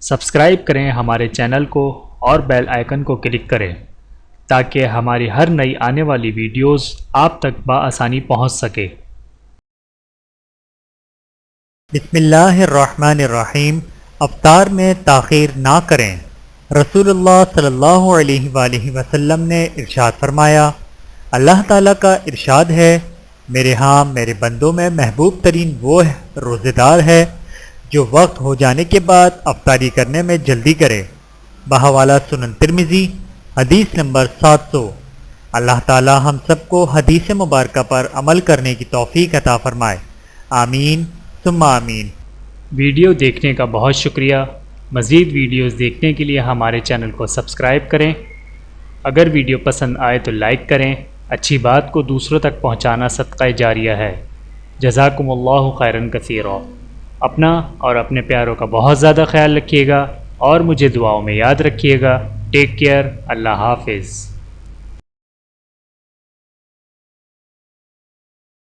Subscribe کریں ہمارے channel کو اور بیل آئیکن کو کلک کریں تاکہ ہماری ہر نئی آنے والی ویڈیوز آپ تک بآسانی پہنچ سکے۔ بسم اللہ الرحمن الرحیم۔ افطار میں تاخیر نہ کریں۔ رسول اللہ صلی اللہ علیہ وآلہ وسلم نے ارشاد فرمایا، اللہ تعالیٰ کا ارشاد ہے، میرے ہاں میرے بندوں میں محبوب ترین وہ روزے دار ہے جو وقت ہو جانے کے بعد افطاری کرنے میں جلدی کرے۔ بحوالہ سنن ترمذی، حدیث نمبر 700۔ اللہ تعالیٰ ہم سب کو حدیث مبارکہ پر عمل کرنے کی توفیق عطا فرمائے، آمین ثم آمین۔ ویڈیو دیکھنے کا بہت شکریہ۔ مزید ویڈیوز دیکھنے کے لیے ہمارے چینل کو سبسکرائب کریں۔ اگر ویڈیو پسند آئے تو لائک کریں۔ اچھی بات کو دوسروں تک پہنچانا صدقہ جاریہ ہے۔ جزاکم اللہ خیرا کثیرا۔ اپنا اور اپنے پیاروں کا بہت زیادہ خیال رکھیے گا اور مجھے دعاؤں میں یاد رکھیے گا۔ Take care. اللہ حافظ۔